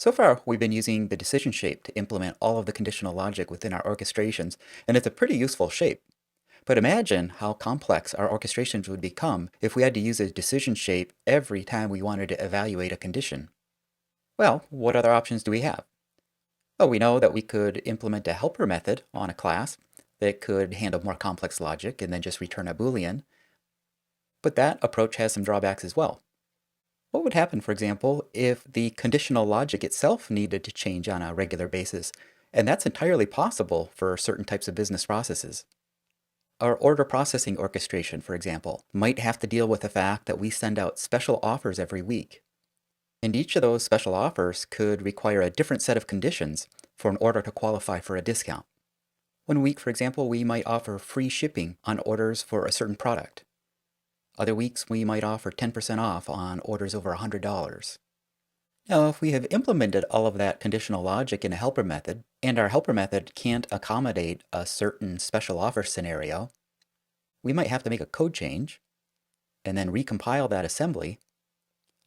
So far, we've been using the decision shape to implement all of the conditional logic within our orchestrations, and it's a pretty useful shape. But imagine how complex our orchestrations would become if we had to use a decision shape every time we wanted to evaluate a condition. Well, what other options do we have? Well, we know that we could implement a helper method on a class that could handle more complex logic and then just return a Boolean, but that approach has some drawbacks as well. What would happen, for example, if the conditional logic itself needed to change on a regular basis? And that's entirely possible for certain types of business processes. Our order processing orchestration, for example, might have to deal with the fact that we send out special offers every week. And each of those special offers could require a different set of conditions for an order to qualify for a discount. One week, for example, we might offer free shipping on orders for a certain product. Other weeks, we might offer 10% off on orders over $100. Now, if we have implemented all of that conditional logic in a helper method, and our helper method can't accommodate a certain special offer scenario, we might have to make a code change, and then recompile that assembly,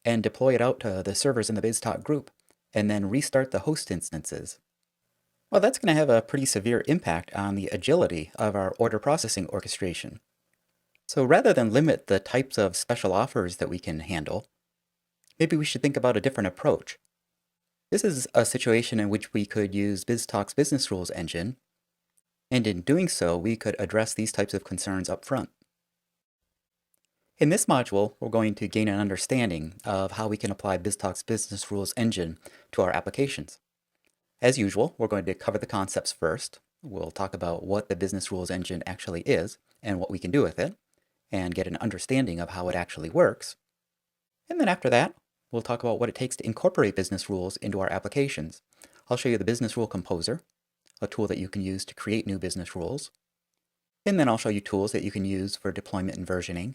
and deploy it out to the servers in the BizTalk group, and then restart the host instances. Well, that's going to have a pretty severe impact on the agility of our order processing orchestration. So rather than limit the types of special offers that we can handle, maybe we should think about a different approach. This is a situation in which we could use BizTalk's business rules engine, and in doing so, we could address these types of concerns up front. In this module, we're going to gain an understanding of how we can apply BizTalk's business rules engine to our applications. As usual, we're going to cover the concepts first. We'll talk about what the business rules engine actually is and what we can do with it, and get an understanding of how it actually works. And then after that, we'll talk about what it takes to incorporate business rules into our applications. I'll show you the Business Rule Composer, a tool that you can use to create new business rules. And then I'll show you tools that you can use for deployment and versioning.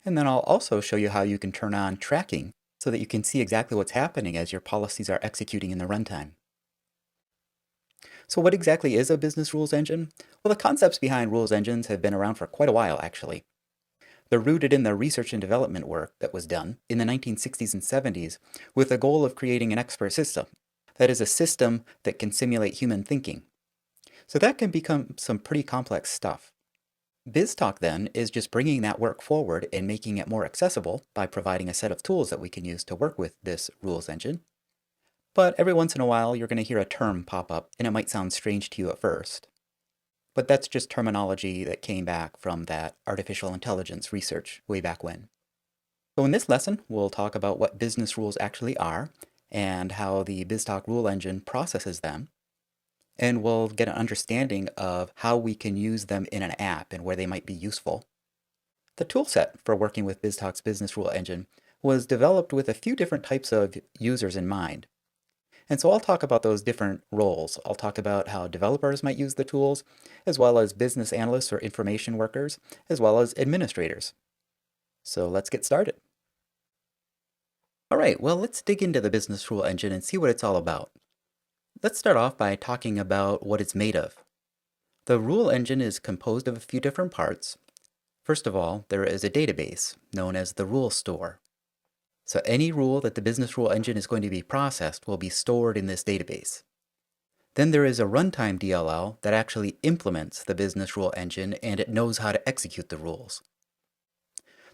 And then I'll also show you how you can turn on tracking so that you can see exactly what's happening as your policies are executing in the runtime. So what exactly is a business rules engine? Well, the concepts behind rules engines have been around for quite a while, actually. They're rooted in the research and development work that was done in the 1960s and 70s with the goal of creating an expert system. That is, a system that can simulate human thinking. So that can become some pretty complex stuff. BizTalk then is just bringing that work forward and making it more accessible by providing a set of tools that we can use to work with this rules engine. But every once in a while, you're going to hear a term pop up, and it might sound strange to you at first. But that's just terminology that came back from that artificial intelligence research way back when. So in this lesson, we'll talk about what business rules actually are and how the BizTalk rule engine processes them. And we'll get an understanding of how we can use them in an app and where they might be useful. The toolset for working with BizTalk's business rule engine was developed with a few different types of users in mind. And so I'll talk about those different roles. I'll talk about how developers might use the tools, as well as business analysts or information workers, as well as administrators. So let's get started. All right, well, let's dig into the business rule engine and see what it's all about. Let's start off by talking about what it's made of. The rule engine is composed of a few different parts. First of all, there is a database known as the rule store. So any rule that the business rule engine is going to be processed will be stored in this database. Then there is a runtime DLL that actually implements the business rule engine, and it knows how to execute the rules.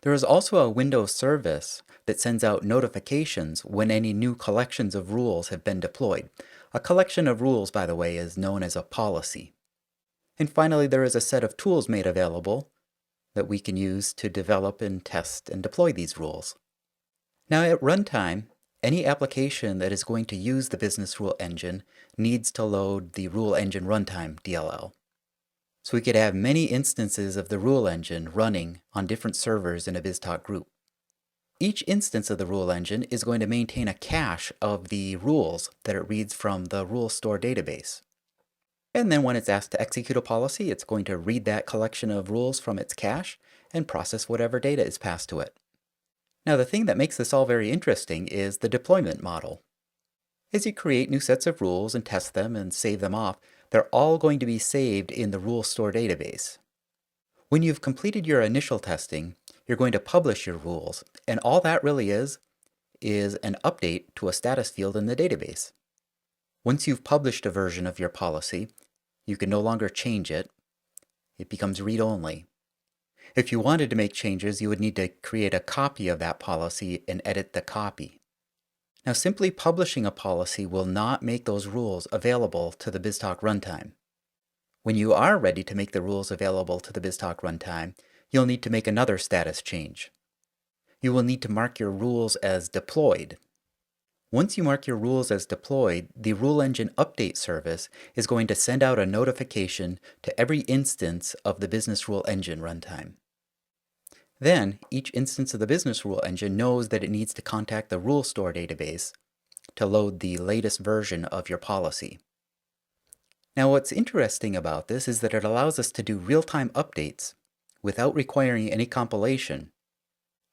There is also a Windows service that sends out notifications when any new collections of rules have been deployed. A collection of rules, by the way, is known as a policy. And finally, there is a set of tools made available that we can use to develop and test and deploy these rules. Now at runtime, any application that is going to use the business rule engine needs to load the rule engine runtime DLL. So we could have many instances of the rule engine running on different servers in a BizTalk group. Each instance of the rule engine is going to maintain a cache of the rules that it reads from the rule store database. And then when it's asked to execute a policy, it's going to read that collection of rules from its cache and process whatever data is passed to it. Now the thing that makes this all very interesting is the deployment model. As you create new sets of rules and test them and save them off, they're all going to be saved in the rule store database. When you've completed your initial testing, you're going to publish your rules, and all that really is is an update to a status field in the database. Once you've published a version of your policy, you can no longer change it. It becomes read-only. If you wanted to make changes, you would need to create a copy of that policy and edit the copy. Now, simply publishing a policy will not make those rules available to the BizTalk runtime. When you are ready to make the rules available to the BizTalk runtime, you'll need to make another status change. You will need to mark your rules as deployed. Once you mark your rules as deployed, the Rule Engine Update service is going to send out a notification to every instance of the Business Rule Engine runtime. Then, each instance of the Business Rule Engine knows that it needs to contact the Rule Store database to load the latest version of your policy. Now, what's interesting about this is that it allows us to do real-time updates without requiring any compilation,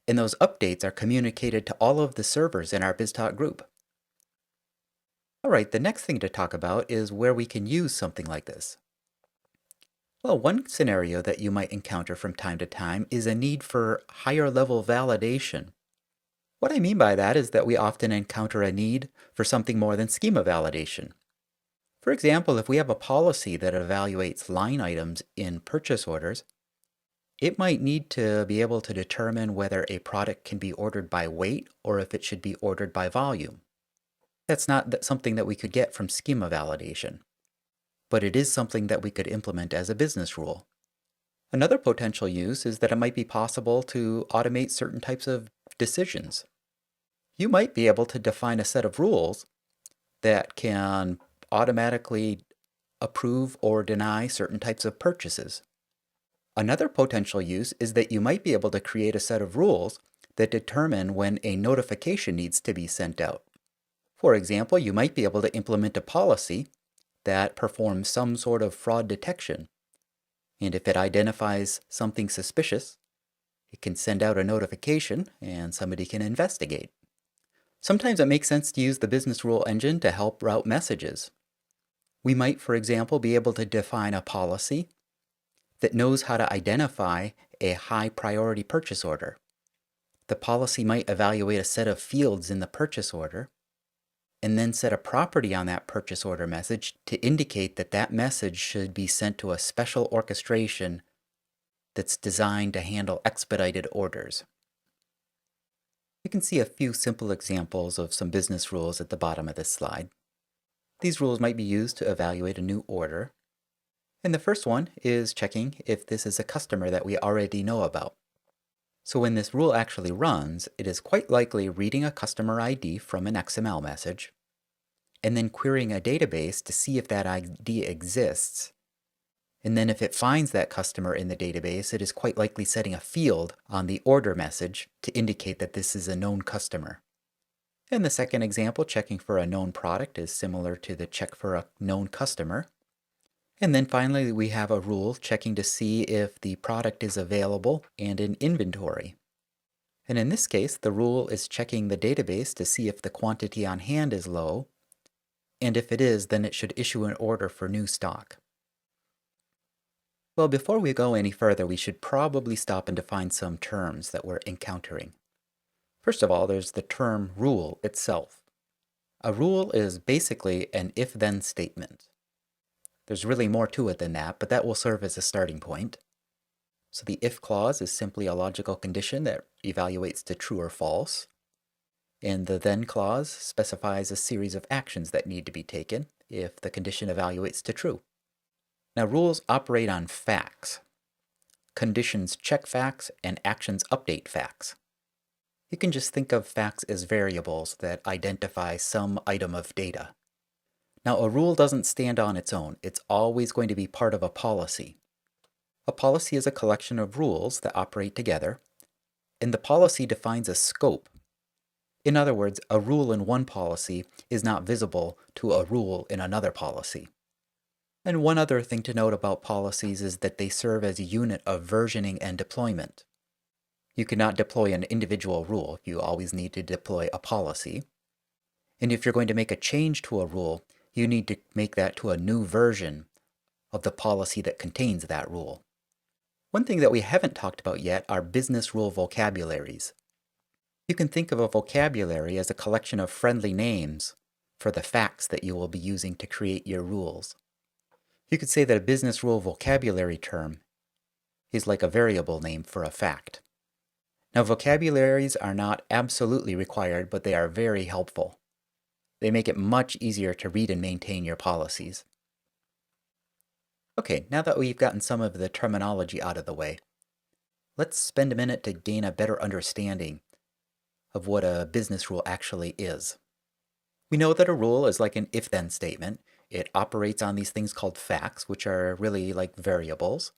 and those updates are communicated to all of the servers in our BizTalk group. Alright, the next thing to talk about is where we can use something like this. Well, one scenario that you might encounter from time to time is a need for higher level validation. What I mean by that is that we often encounter a need for something more than schema validation. For example, if we have a policy that evaluates line items in purchase orders, it might need to be able to determine whether a product can be ordered by weight or if it should be ordered by volume. That's not something that we could get from schema validation, but it is something that we could implement as a business rule. Another potential use is that it might be possible to automate certain types of decisions. You might be able to define a set of rules that can automatically approve or deny certain types of purchases. Another potential use is that you might be able to create a set of rules that determine when a notification needs to be sent out. For example, you might be able to implement a policy that performs some sort of fraud detection. And if it identifies something suspicious, it can send out a notification and somebody can investigate. Sometimes it makes sense to use the business rule engine to help route messages. We might, for example, be able to define a policy that knows how to identify a high priority purchase order. The policy might evaluate a set of fields in the purchase order and then set a property on that purchase order message to indicate that that message should be sent to a special orchestration that's designed to handle expedited orders. You can see a few simple examples of some business rules at the bottom of this slide. These rules might be used to evaluate a new order. And the first one is checking if this is a customer that we already know about. So when this rule actually runs, it is quite likely reading a customer ID from an XML message, and then querying a database to see if that ID exists. And then if it finds that customer in the database, it is quite likely setting a field on the order message to indicate that this is a known customer. And the second example, checking for a known product, is similar to the check for a known customer. And then finally, we have a rule checking to see if the product is available and in inventory. And in this case, the rule is checking the database to see if the quantity on hand is low, and if it is, then it should issue an order for new stock. Well, before we go any further, we should probably stop and define some terms that we're encountering. First of all, there's the term rule itself. A rule is basically an if-then statement. There's really more to it than that, but that will serve as a starting point. So the if clause is simply a logical condition that evaluates to true or false. And the then clause specifies a series of actions that need to be taken if the condition evaluates to true. Now, rules operate on facts. Conditions check facts and actions update facts. You can just think of facts as variables that identify some item of data. Now, a rule doesn't stand on its own. It's always going to be part of a policy. A policy is a collection of rules that operate together, and the policy defines a scope. In other words, a rule in one policy is not visible to a rule in another policy. And one other thing to note about policies is that they serve as a unit of versioning and deployment. You cannot deploy an individual rule. You always need to deploy a policy. And if you're going to make a change to a rule, you need to make that to a new version of the policy that contains that rule. One thing that we haven't talked about yet are business rule vocabularies. You can think of a vocabulary as a collection of friendly names for the facts that you will be using to create your rules. You could say that a business rule vocabulary term is like a variable name for a fact. Now, vocabularies are not absolutely required, but they are very helpful. They make it much easier to read and maintain your policies. Okay, now that we've gotten some of the terminology out of the way, let's spend a minute to gain a better understanding of what a business rule actually is. We know that a rule is like an if-then statement. It operates on these things called facts, which are really like variables.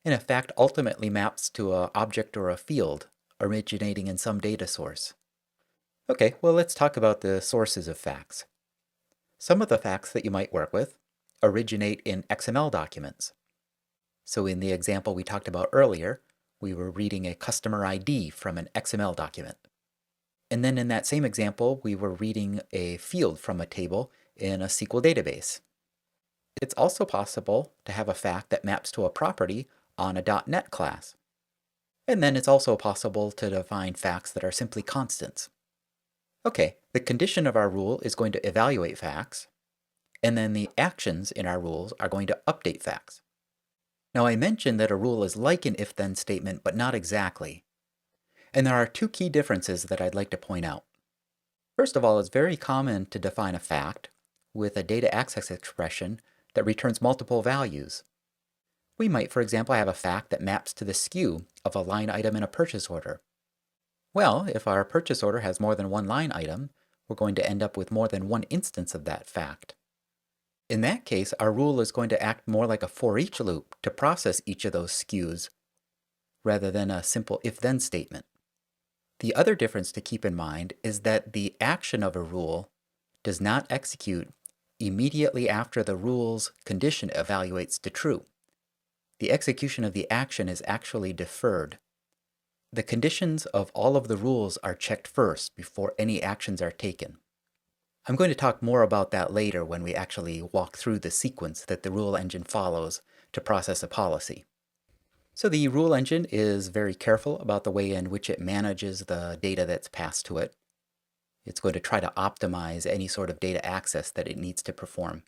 And a fact ultimately maps to an object or a field originating in some data source. Okay, well, let's talk about the sources of facts. Some of the facts that you might work with originate in XML documents. So in the example we talked about earlier, we were reading a customer ID from an XML document. And then in that same example, we were reading a field from a table in a SQL database. It's also possible to have a fact that maps to a property on a .NET class. And then it's also possible to define facts that are simply constants. Okay, the condition of our rule is going to evaluate facts, and then the actions in our rules are going to update facts. Now, I mentioned that a rule is like an if-then statement, but not exactly. And there are two key differences that I'd like to point out. First of all, it's very common to define a fact with a data access expression that returns multiple values. We might, for example, have a fact that maps to the SKU of a line item in a purchase order. Well, if our purchase order has more than one line item, we're going to end up with more than one instance of that fact. In that case, our rule is going to act more like a for-each loop to process each of those SKUs, rather than a simple if-then statement. The other difference to keep in mind is that the action of a rule does not execute immediately after the rule's condition evaluates to true. The execution of the action is actually deferred. The conditions of all of the rules are checked first before any actions are taken. I'm going to talk more about that later when we actually walk through the sequence that the rule engine follows to process a policy. So the rule engine is very careful about the way in which it manages the data that's passed to it. It's going to try to optimize any sort of data access that it needs to perform.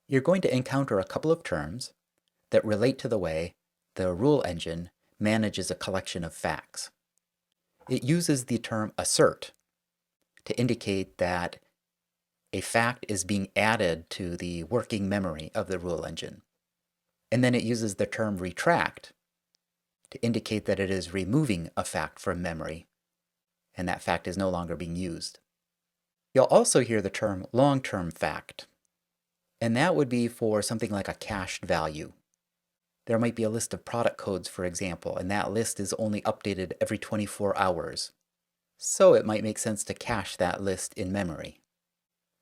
You're going to encounter a couple of terms that relate to the way the rule engine manages a collection of facts. It uses the term assert to indicate that a fact is being added to the working memory of the rule engine. And then it uses the term retract to indicate that it is removing a fact from memory, and that fact is no longer being used. You'll also hear the term long-term fact, and that would be for something like a cached value. There might be a list of product codes, for example, and that list is only updated every 24 hours. So it might make sense to cache that list in memory.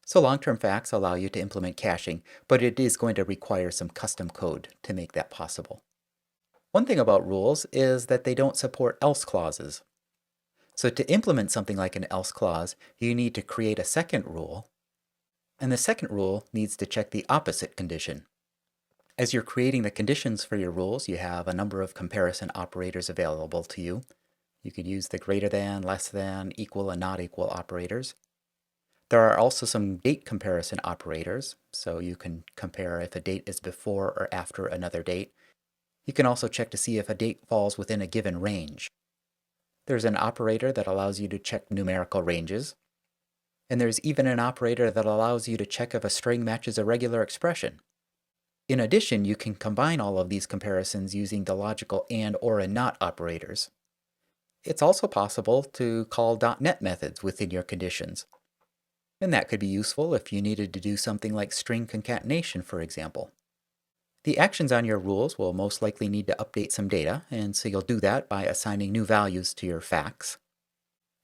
So long-term facts allow you to implement caching, but it is going to require some custom code to make that possible. One thing about rules is that they don't support else clauses. So to implement something like an else clause, you need to create a second rule, and the second rule needs to check the opposite condition. As you're creating the conditions for your rules, you have a number of comparison operators available to you. You could use the greater than, less than, equal, and not equal operators. There are also some date comparison operators, so you can compare if a date is before or after another date. You can also check to see if a date falls within a given range. There's an operator that allows you to check numerical ranges, and there's even an operator that allows you to check if a string matches a regular expression. In addition, you can combine all of these comparisons using the logical and or and not operators. It's also possible to call .NET methods within your conditions, and that could be useful if you needed to do something like string concatenation, for example. The actions on your rules will most likely need to update some data, and so you'll do that by assigning new values to your facts.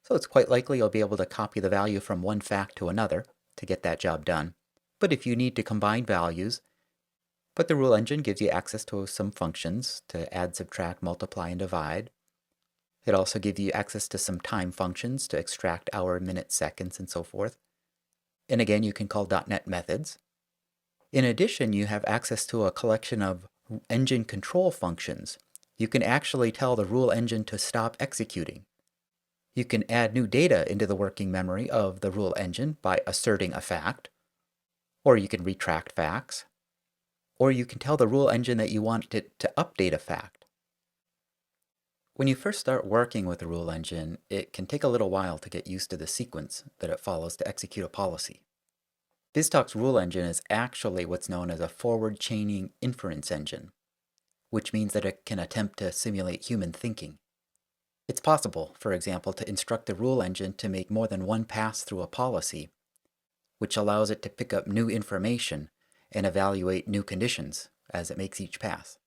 So it's quite likely you'll be able to copy the value from one fact to another to get that job done. But if you need to combine values, but the rule engine gives you access to some functions to add, subtract, multiply, and divide. It also gives you access to some time functions to extract hour, minute, seconds, and so forth. And again, you can call .NET methods. In addition, you have access to a collection of engine control functions. You can actually tell the rule engine to stop executing. You can add new data into the working memory of the rule engine by asserting a fact, or you can retract facts, or you can tell the rule engine that you want it to update a fact. When you first start working with the rule engine, it can take a little while to get used to the sequence that it follows to execute a policy. BizTalk's rule engine is actually what's known as a forward chaining inference engine, which means that it can attempt to simulate human thinking. It's possible, for example, to instruct the rule engine to make more than one pass through a policy, which allows it to pick up new information and evaluate new conditions as it makes each pass.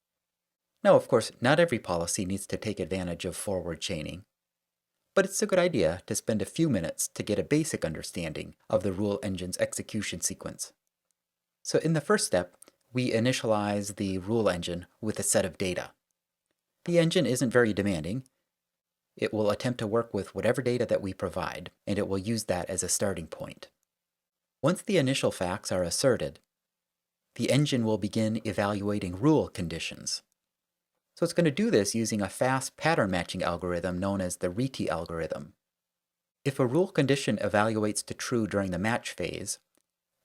Now, of course, not every policy needs to take advantage of forward chaining, but it's a good idea to spend a few minutes to get a basic understanding of the rule engine's execution sequence. So in the first step, we initialize the rule engine with a set of data. The engine isn't very demanding. It will attempt to work with whatever data that we provide, and it will use that as a starting point. Once the initial facts are asserted, the engine will begin evaluating rule conditions. So it's going to do this using a fast pattern matching algorithm known as the RETI algorithm. If a rule condition evaluates to true during the match phase,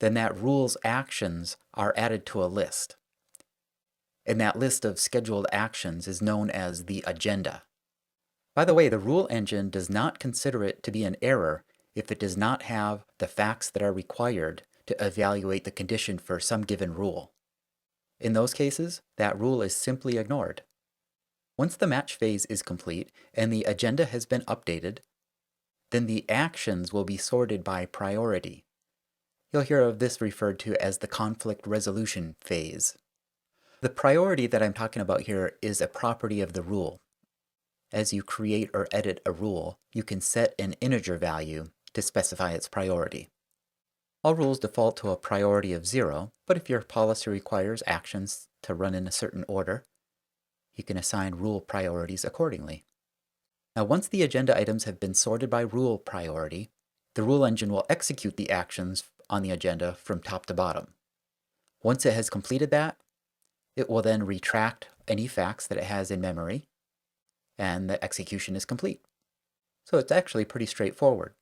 then that rule's actions are added to a list. And that list of scheduled actions is known as the agenda. By the way, the rule engine does not consider it to be an error if it does not have the facts that are required to evaluate the condition for some given rule. In those cases, that rule is simply ignored. Once the match phase is complete and the agenda has been updated, then the actions will be sorted by priority. You'll hear of this referred to as the conflict resolution phase. The priority that I'm talking about here is a property of the rule. As you create or edit a rule, you can set an integer value to specify its priority. All rules default to a priority of 0, but if your policy requires actions to run in a certain order, you can assign rule priorities accordingly. Now, once the agenda items have been sorted by rule priority, the rule engine will execute the actions on the agenda from top to bottom. Once it has completed that, it will then retract any facts that it has in memory, and the execution is complete. So it's actually pretty straightforward.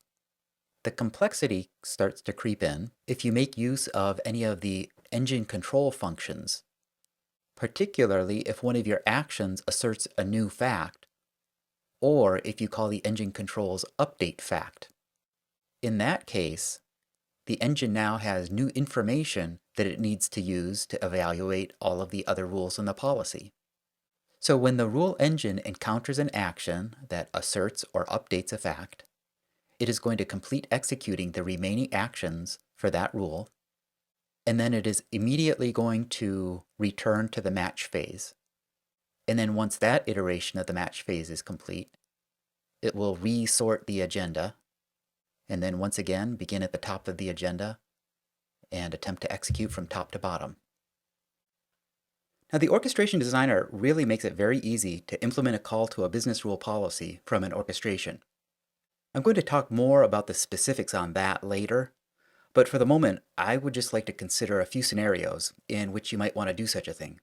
The complexity starts to creep in if you make use of any of the engine control functions, particularly if one of your actions asserts a new fact, or if you call the engine control's update fact. In that case, the engine now has new information that it needs to use to evaluate all of the other rules in the policy. So when the rule engine encounters an action that asserts or updates a fact, it is going to complete executing the remaining actions for that rule, and then it is immediately going to return to the match phase. And then once that iteration of the match phase is complete, it will resort the agenda, and then once again begin at the top of the agenda and attempt to execute from top to bottom. Now, the orchestration designer really makes it very easy to implement a call to a business rule policy from an orchestration. I'm going to talk more about the specifics on that later, but for the moment, I would just like to consider a few scenarios in which you might want to do such a thing.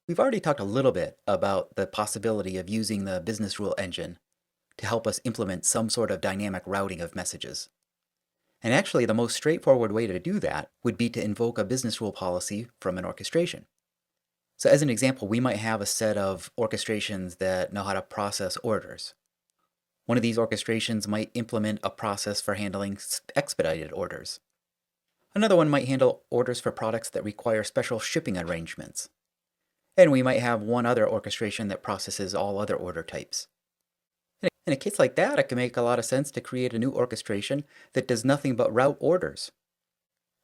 We've already talked a little bit about the possibility of using the business rule engine to help us implement some sort of dynamic routing of messages. And actually, the most straightforward way to do that would be to invoke a business rule policy from an orchestration. So as an example, we might have a set of orchestrations that know how to process orders. One of these orchestrations might implement a process for handling expedited orders. Another one might handle orders for products that require special shipping arrangements. And we might have one other orchestration that processes all other order types. In a case like that, it can make a lot of sense to create a new orchestration that does nothing but route orders.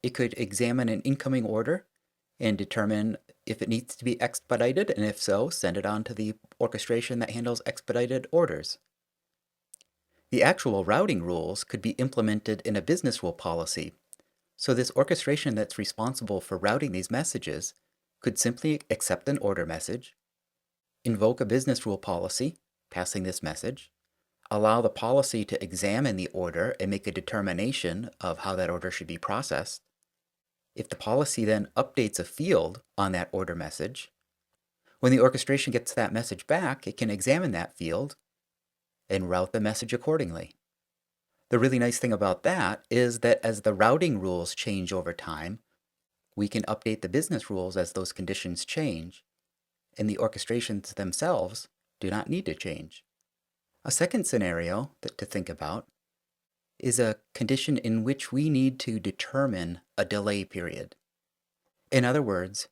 It could examine an incoming order and determine if it needs to be expedited, and if so, send it on to the orchestration that handles expedited orders. The actual routing rules could be implemented in a business rule policy, so this orchestration that's responsible for routing these messages could simply accept an order message, invoke a business rule policy, passing this message, allow the policy to examine the order and make a determination of how that order should be processed. If the policy then updates a field on that order message, when the orchestration gets that message back, it can examine that field and route the message accordingly. The really nice thing about that is that as the routing rules change over time, we can update the business rules as those conditions change, and the orchestrations themselves do not need to change. A second scenario to think about is a condition in which we need to determine a delay period. In other words,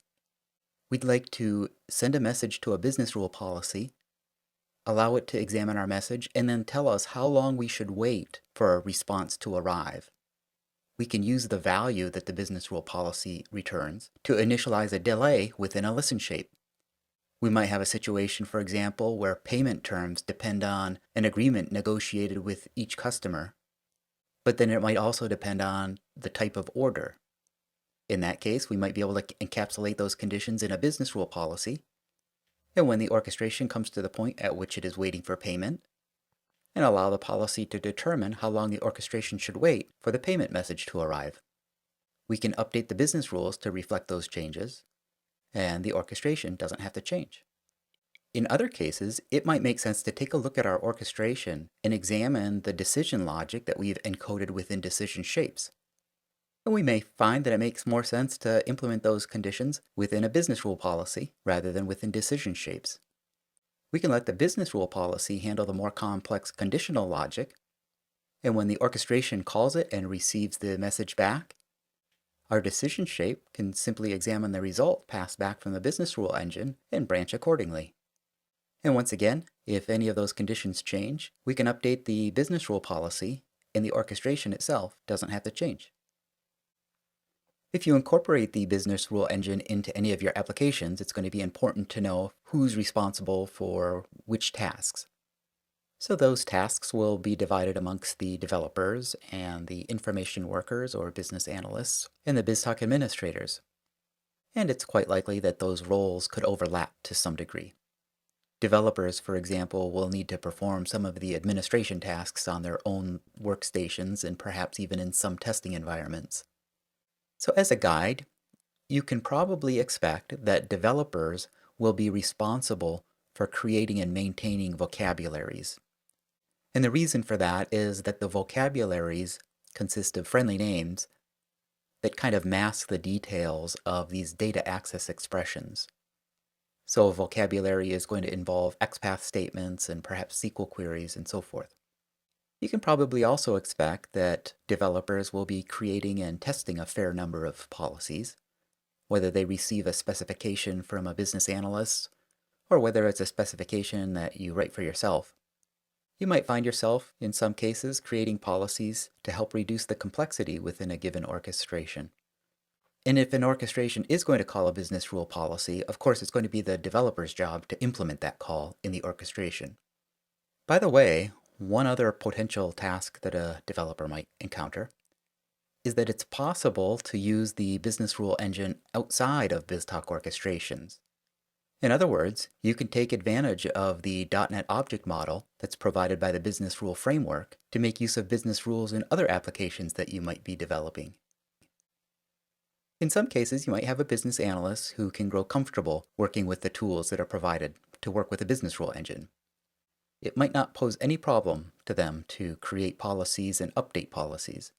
we'd like to send a message to a business rule policy, allow it to examine our message, and then tell us how long we should wait for a response to arrive. We can use the value that the business rule policy returns to initialize a delay within a listen shape. We might have a situation, for example, where payment terms depend on an agreement negotiated with each customer, but then it might also depend on the type of order. In that case, we might be able to encapsulate those conditions in a business rule policy, and when the orchestration comes to the point at which it is waiting for payment, and allow the policy to determine how long the orchestration should wait for the payment message to arrive. We can update the business rules to reflect those changes, and the orchestration doesn't have to change. In other cases, it might make sense to take a look at our orchestration and examine the decision logic that we've encoded within decision shapes. And we may find that it makes more sense to implement those conditions within a business rule policy rather than within decision shapes. We can let the business rule policy handle the more complex conditional logic, and when the orchestration calls it and receives the message back, our decision shape can simply examine the result passed back from the business rule engine and branch accordingly. And once again, if any of those conditions change, we can update the business rule policy, and the orchestration itself doesn't have to change. If you incorporate the business rule engine into any of your applications, it's going to be important to know who's responsible for which tasks. So those tasks will be divided amongst the developers and the information workers or business analysts and the BizTalk administrators. And it's quite likely that those roles could overlap to some degree. Developers, for example, will need to perform some of the administration tasks on their own workstations and perhaps even in some testing environments. So as a guide, you can probably expect that developers will be responsible for creating and maintaining vocabularies. And the reason for that is that the vocabularies consist of friendly names that kind of mask the details of these data access expressions. So a vocabulary is going to involve XPath statements and perhaps SQL queries and so forth. You can probably also expect that developers will be creating and testing a fair number of policies, whether they receive a specification from a business analyst or whether it's a specification that you write for yourself. You might find yourself, in some cases, creating policies to help reduce the complexity within a given orchestration. And if an orchestration is going to call a business rule policy, of course it's going to be the developer's job to implement that call in the orchestration. By the way, one other potential task that a developer might encounter is that it's possible to use the business rule engine outside of BizTalk orchestrations. In other words, you can take advantage of the .NET object model that's provided by the business rule framework to make use of business rules in other applications that you might be developing. In some cases, you might have a business analyst who can grow comfortable working with the tools that are provided to work with a business rule engine. It might not pose any problem to them to create policies and update policies.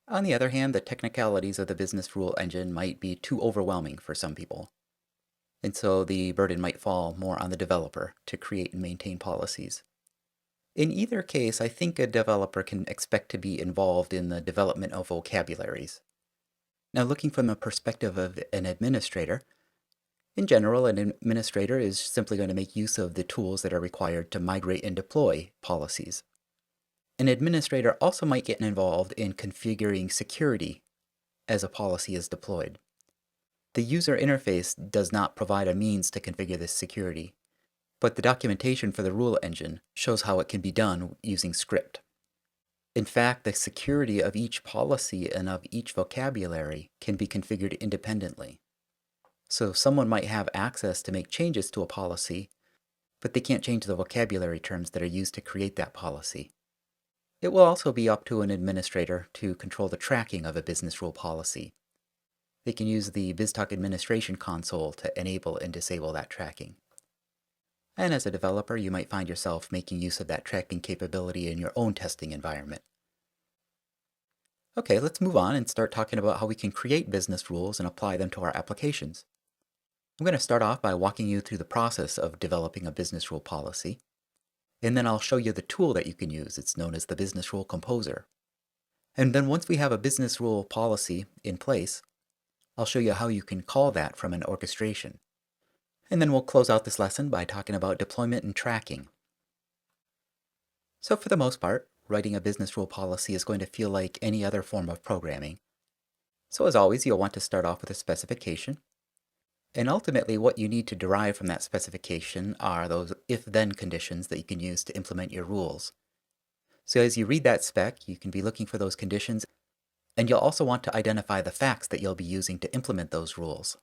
On the other hand, the technicalities of the business rule engine might be too overwhelming for some people. And so the burden might fall more on the developer to create and maintain policies. In either case, I think a developer can expect to be involved in the development of vocabularies. Now, looking from the perspective of an administrator, in general, an administrator is simply going to make use of the tools that are required to migrate and deploy policies. An administrator also might get involved in configuring security as a policy is deployed. The user interface does not provide a means to configure this security, but the documentation for the rule engine shows how it can be done using script. In fact, the security of each policy and of each vocabulary can be configured independently. So someone might have access to make changes to a policy, but they can't change the vocabulary terms that are used to create that policy. It will also be up to an administrator to control the tracking of a business rule policy. They can use the BizTalk administration console to enable and disable that tracking. And as a developer, you might find yourself making use of that tracking capability in your own testing environment. Okay, let's move on and start talking about how we can create business rules and apply them to our applications. I'm going to start off by walking you through the process of developing a business rule policy, and then I'll show you the tool that you can use. It's known as the Business Rule Composer. And then once we have a business rule policy in place, I'll show you how you can call that from an orchestration. And then we'll close out this lesson by talking about deployment and tracking. So for the most part, writing a business rule policy is going to feel like any other form of programming. So as always, you'll want to start off with a specification. And ultimately, what you need to derive from that specification are those if-then conditions that you can use to implement your rules. So as you read that spec, you can be looking for those conditions, and you'll also want to identify the facts that you'll be using to implement those rules.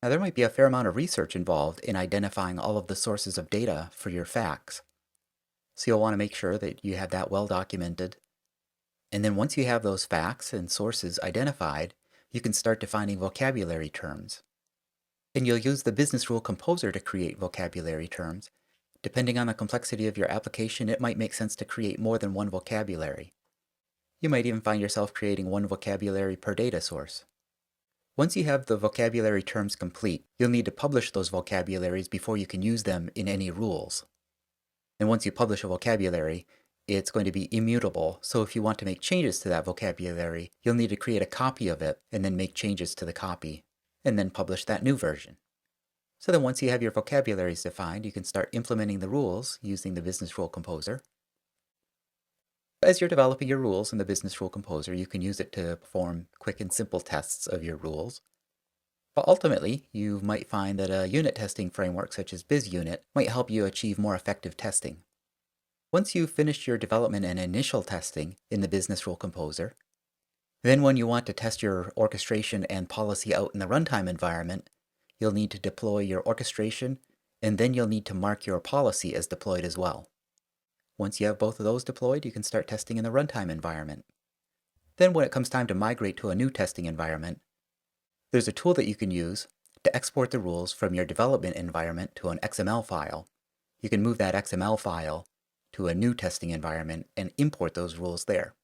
Now, there might be a fair amount of research involved in identifying all of the sources of data for your facts. So you'll want to make sure that you have that well documented. And then once you have those facts and sources identified, you can start defining vocabulary terms. And you'll use the Business Rule Composer to create vocabulary terms. Depending on the complexity of your application, it might make sense to create more than one vocabulary. You might even find yourself creating one vocabulary per data source. Once you have the vocabulary terms complete, you'll need to publish those vocabularies before you can use them in any rules. And once you publish a vocabulary, it's going to be immutable, so if you want to make changes to that vocabulary, you'll need to create a copy of it and then make changes to the copy, and then publish that new version. So then once you have your vocabularies defined, you can start implementing the rules using the Business Rule Composer. As you're developing your rules in the Business Rule Composer, you can use it to perform quick and simple tests of your rules. But ultimately, you might find that a unit testing framework such as BizUnit might help you achieve more effective testing. Once you've finished your development and initial testing in the Business Rule Composer, then when you want to test your orchestration and policy out in the runtime environment, you'll need to deploy your orchestration, and then you'll need to mark your policy as deployed as well. Once you have both of those deployed, you can start testing in the runtime environment. Then when it comes time to migrate to a new testing environment, there's a tool that you can use to export the rules from your development environment to an XML file. You can move that XML file to a new testing environment and import those rules there.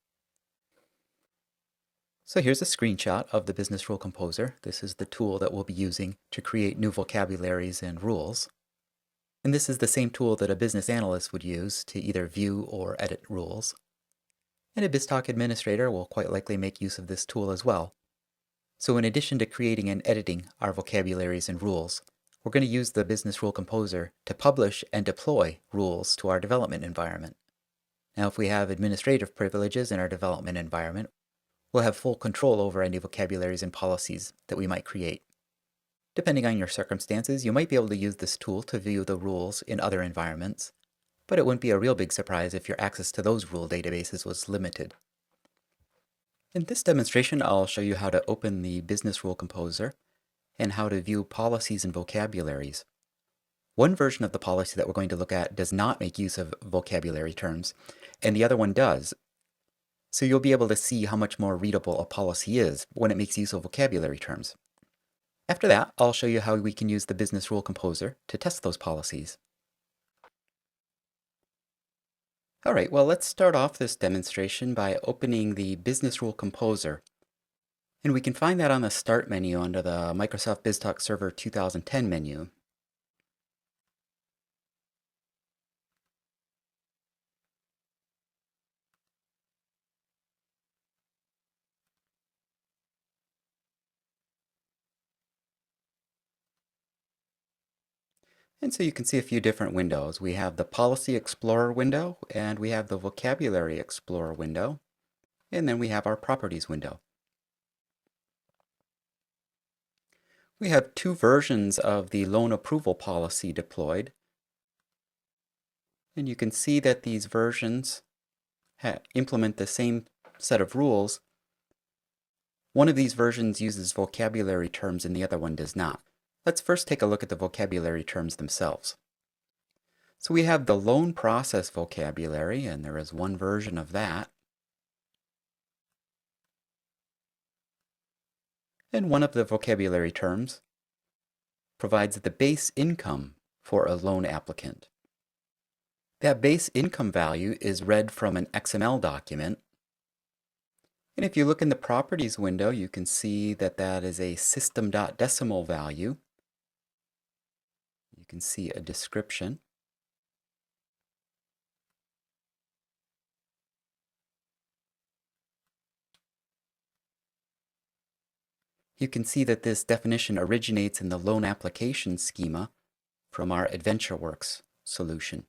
So here's a screenshot of the Business Rule Composer. This is the tool that we'll be using to create new vocabularies and rules. And this is the same tool that a business analyst would use to either view or edit rules. And a BizTalk administrator will quite likely make use of this tool as well. So in addition to creating and editing our vocabularies and rules, we're going to use the Business Rule Composer to publish and deploy rules to our development environment. Now, if we have administrative privileges in our development environment, we'll have full control over any vocabularies and policies that we might create. Depending on your circumstances, you might be able to use this tool to view the rules in other environments, but it wouldn't be a real big surprise if your access to those rule databases was limited. In this demonstration, I'll show you how to open the Business Rule Composer and how to view policies and vocabularies. One version of the policy that we're going to look at does not make use of vocabulary terms, and the other one does. So you'll be able to see how much more readable a policy is when it makes use of vocabulary terms. After that, I'll show you how we can use the Business Rule Composer to test those policies. All right, well, let's start off this demonstration by opening the Business Rule Composer. And we can find that on the Start menu under the Microsoft BizTalk Server 2010 menu. And so you can see a few different windows. We have the Policy Explorer window, and we have the Vocabulary Explorer window, and then we have our Properties window. We have two versions of the loan approval policy deployed. And you can see that these versions implement the same set of rules. One of these versions uses vocabulary terms and the other one does not. Let's first take a look at the vocabulary terms themselves. So we have the loan process vocabulary, and there is one version of that. And one of the vocabulary terms provides the base income for a loan applicant. That base income value is read from an XML document. And if you look in the Properties window, you can see that that is a system.decimal value. You can see a description. You can see that this definition originates in the loan application schema from our AdventureWorks solution.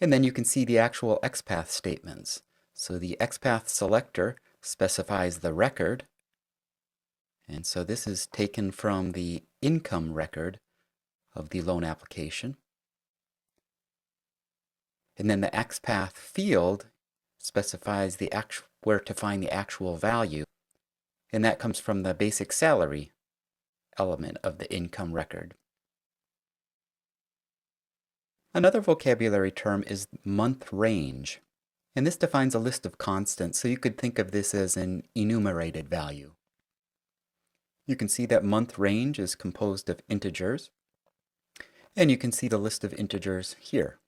And then you can see the actual XPath statements. So the XPath selector specifies the record. And so this is taken from the income record of the loan application. And then the XPath field specifies where to find the actual value. And that comes from the basic salary element of the income record. Another vocabulary term is month range. And this defines a list of constants, so you could think of this as an enumerated value. You can see that month range is composed of integers, and you can see the list of integers here.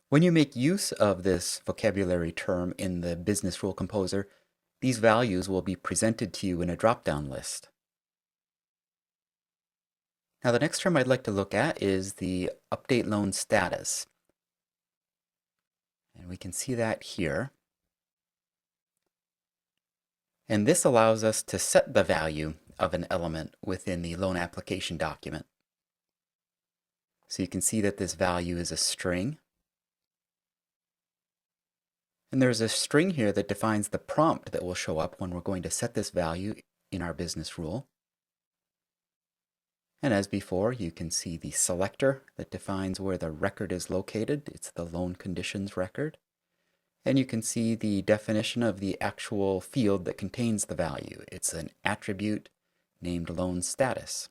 When you make use of this vocabulary term in the Business Rule Composer, these values will be presented to you in a drop-down list. Now the next term I'd like to look at is the update loan status. And we can see that here. And this allows us to set the value of an element within the loan application document. So you can see that this value is a string. And there's a string here that defines the prompt that will show up when we're going to set this value in our business rule. And as before, you can see the selector that defines where the record is located. It's the loan conditions record. And you can see the definition of the actual field that contains the value. It's an attribute named loan status.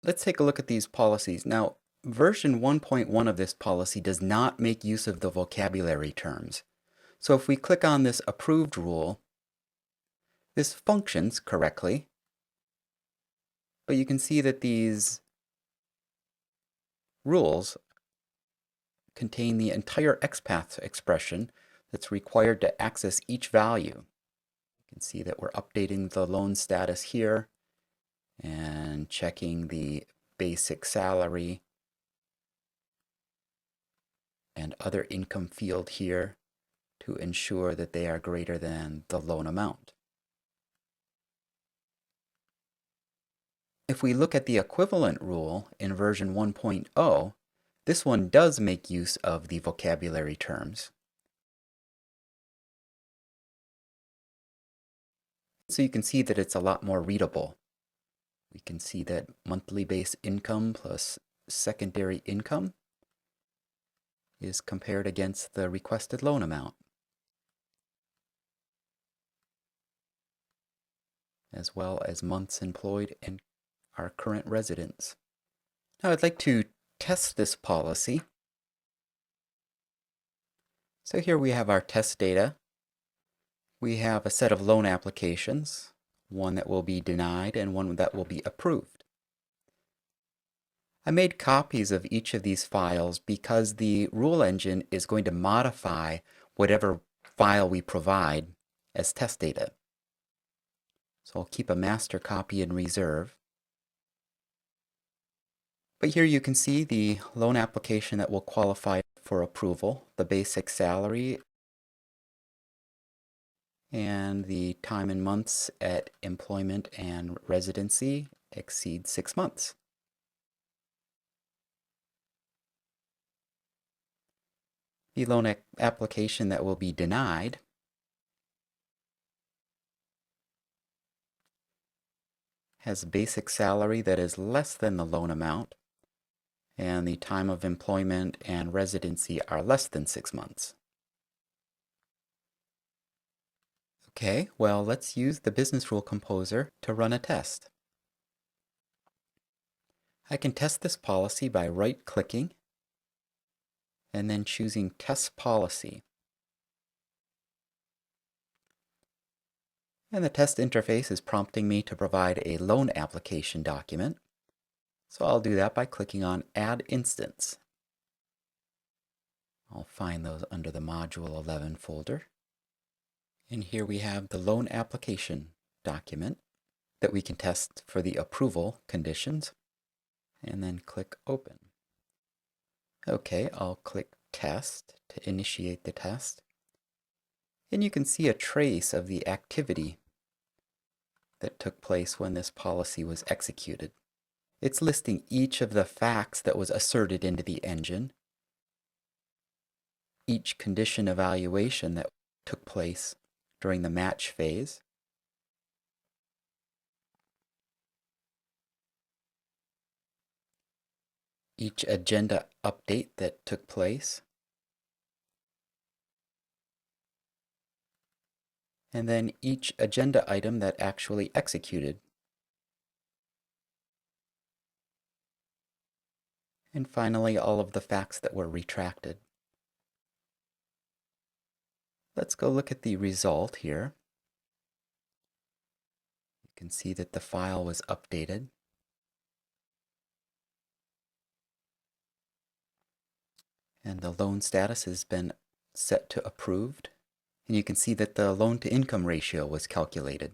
Let's take a look at these policies. Now, version 1.1 of this policy does not make use of the vocabulary terms. So if we click on this approved rule, this functions correctly, but you can see that these rules contain the entire XPath expression that's required to access each value. You can see that we're updating the loan status here and checking the basic salary and other income field here to ensure that they are greater than the loan amount. If we look at the equivalent rule in version 1.0, this one does make use of the vocabulary terms. So you can see that it's a lot more readable. We can see that monthly base income plus secondary income is compared against the requested loan amount, as well as months employed and our current residence. Now I'd like to test this policy. So here we have our test data. We have a set of loan applications, one that will be denied and one that will be approved. I made copies of each of these files because the rule engine is going to modify whatever file we provide as test data. So I'll keep a master copy in reserve. But here you can see the loan application that will qualify for approval, the basic salary, and the time in months at employment and residency exceeds 6 months. The loan application that will be denied has a basic salary that is less than the loan amount, and the time of employment and residency are less than 6 months. Okay, well, let's use the Business Rule Composer to run a test. I can test this policy by right-clicking and then choosing Test Policy. And the test interface is prompting me to provide a loan application document. So I'll do that by clicking on Add Instance. I'll find those under the Module 11 folder. And here we have the loan application document that we can test for the approval conditions. And then click Open. Okay, I'll click Test to initiate the test. And you can see a trace of the activity that took place when this policy was executed. It's listing each of the facts that was asserted into the engine, each condition evaluation that took place during the match phase, each agenda update that took place, and then each agenda item that actually executed. And finally, all of the facts that were retracted. Let's go look at the result here. You can see that the file was updated. And the loan status has been set to approved. And you can see that the loan to income ratio was calculated.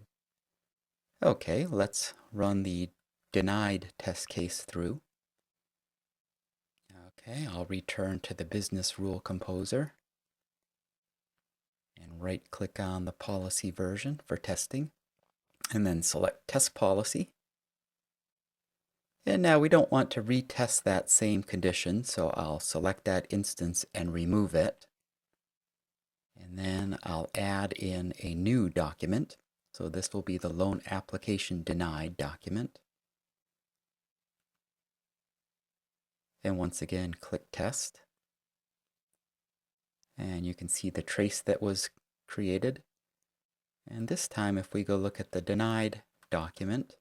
Okay, let's run the denied test case through. Okay, I'll return to the business rule composer and right-click on the policy version for testing, and then select Test Policy. And now we don't want to retest that same condition, so I'll select that instance and remove it. And then I'll add in a new document. So this will be the loan application denied document. And once again, click Test. And you can see the trace that was created. And this time, if we go look at the denied document,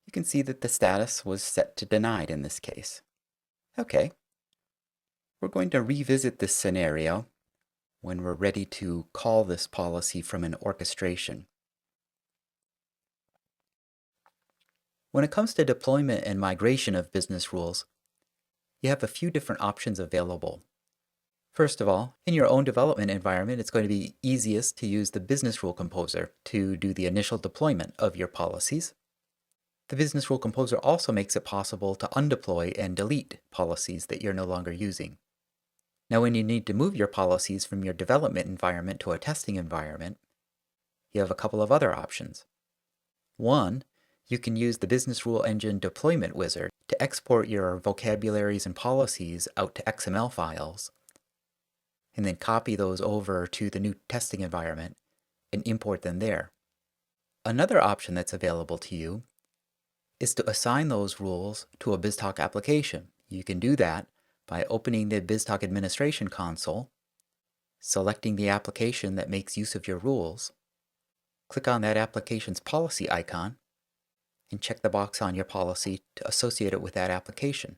you can see that the status was set to denied in this case. Okay, we're going to revisit this scenario when we're ready to call this policy from an orchestration. When it comes to deployment and migration of business rules, you have a few different options available. First of all, in your own development environment, it's going to be easiest to use the business rule composer to do the initial deployment of your policies. The business rule composer also makes it possible to undeploy and delete policies that you're no longer using. Now, when you need to move your policies from your development environment to a testing environment, you have a couple of other options. One, you can use the Business Rule Engine Deployment Wizard to export your vocabularies and policies out to XML files, and then copy those over to the new testing environment and import them there. Another option that's available to you is to assign those rules to a BizTalk application. You can do that by opening the BizTalk Administration Console, selecting the application that makes use of your rules, click on that application's policy icon, and check the box on your policy to associate it with that application.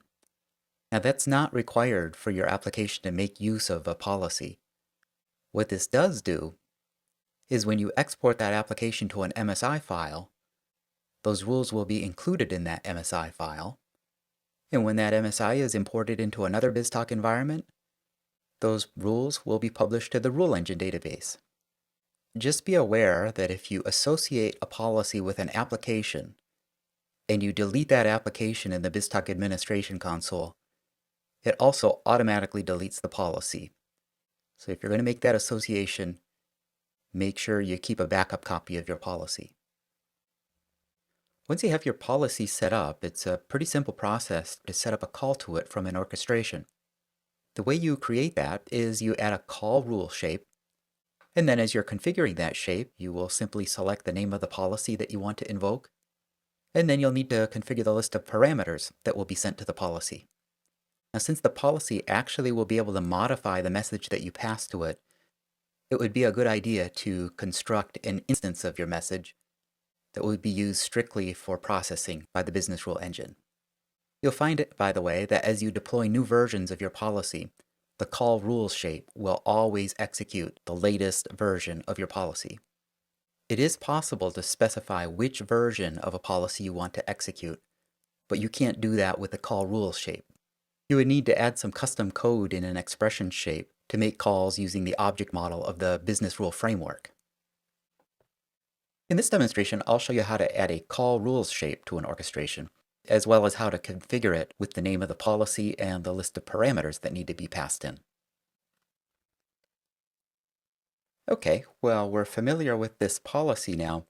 Now, that's not required for your application to make use of a policy. What this does do is when you export that application to an MSI file, those rules will be included in that MSI file. And when that MSI is imported into another BizTalk environment, those rules will be published to the Rule Engine database. Just be aware that if you associate a policy with an application and you delete that application in the BizTalk Administration Console, it also automatically deletes the policy. So if you're going to make that association, make sure you keep a backup copy of your policy. Once you have your policy set up, it's a pretty simple process to set up a call to it from an orchestration. The way you create that is you add a call rule shape, and then as you're configuring that shape, you will simply select the name of the policy that you want to invoke, and then you'll need to configure the list of parameters that will be sent to the policy. Now, since the policy actually will be able to modify the message that you pass to it, it would be a good idea to construct an instance of your message that would be used strictly for processing by the Business Rule Engine. You'll find it, by the way, that as you deploy new versions of your policy, the call rules shape will always execute the latest version of your policy. It is possible to specify which version of a policy you want to execute, but you can't do that with the call rules shape. You would need to add some custom code in an expression shape to make calls using the object model of the business rule framework. In this demonstration, I'll show you how to add a call rules shape to an orchestration, as well as how to configure it with the name of the policy and the list of parameters that need to be passed in. Okay, well, we're familiar with this policy now.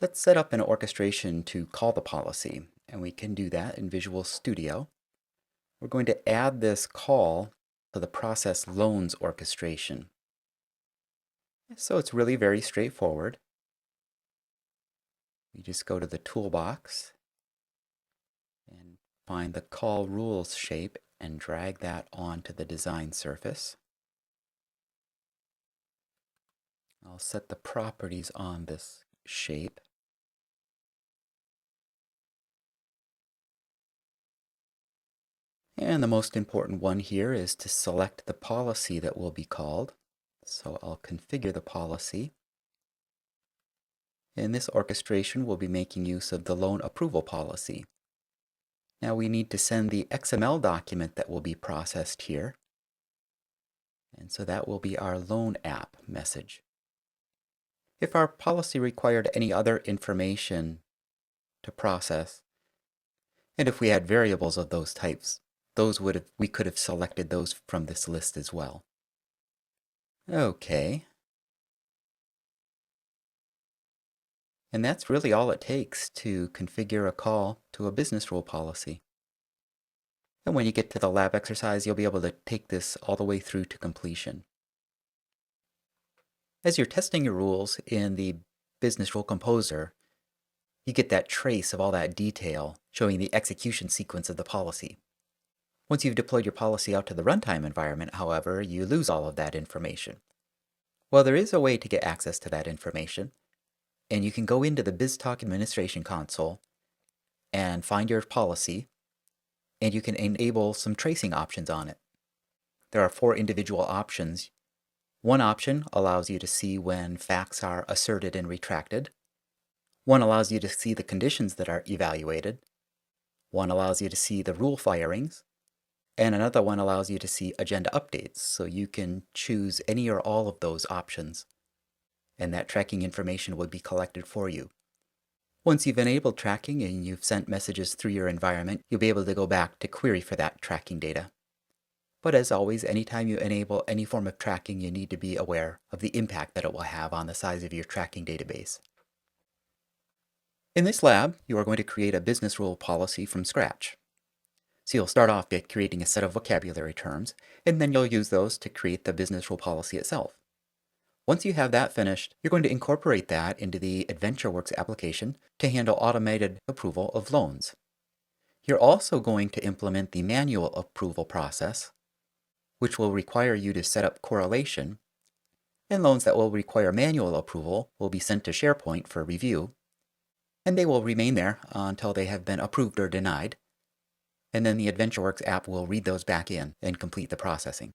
Let's set up an orchestration to call the policy, and we can do that in Visual Studio. We're going to add this call to the process loans orchestration. So it's really very straightforward. We just go to the toolbox and find the call rules shape and drag that onto the design surface. I'll set the properties on this shape. And the most important one here is to select the policy that will be called. So I'll configure the policy. In this orchestration, we'll be making use of the loan approval policy. Now we need to send the XML document that will be processed here. And so that will be our loan app message. If our policy required any other information to process, and if we had variables of those types, we could have selected those from this list as well. Okay. And that's really all it takes to configure a call to a business rule policy. And when you get to the lab exercise, you'll be able to take this all the way through to completion. As you're testing your rules in the Business Rule Composer, you get that trace of all that detail showing the execution sequence of the policy. Once you've deployed your policy out to the runtime environment, however, you lose all of that information. Well, there is a way to get access to that information, and you can go into the BizTalk Administration Console and find your policy, and you can enable some tracing options on it. There are 4 individual options. One option allows you to see when facts are asserted and retracted. One allows you to see the conditions that are evaluated. One allows you to see the rule firings. And another one allows you to see agenda updates. So you can choose any or all of those options, and that tracking information would be collected for you. Once you've enabled tracking and you've sent messages through your environment, you'll be able to go back to query for that tracking data. But as always, anytime you enable any form of tracking, you need to be aware of the impact that it will have on the size of your tracking database. In this lab, you are going to create a business rule policy from scratch. So you'll start off by creating a set of vocabulary terms, and then you'll use those to create the business rule policy itself. Once you have that finished, you're going to incorporate that into the AdventureWorks application to handle automated approval of loans. You're also going to implement the manual approval process, which will require you to set up correlation, and loans that will require manual approval will be sent to SharePoint for review, and they will remain there until they have been approved or denied, and then the AdventureWorks app will read those back in and complete the processing.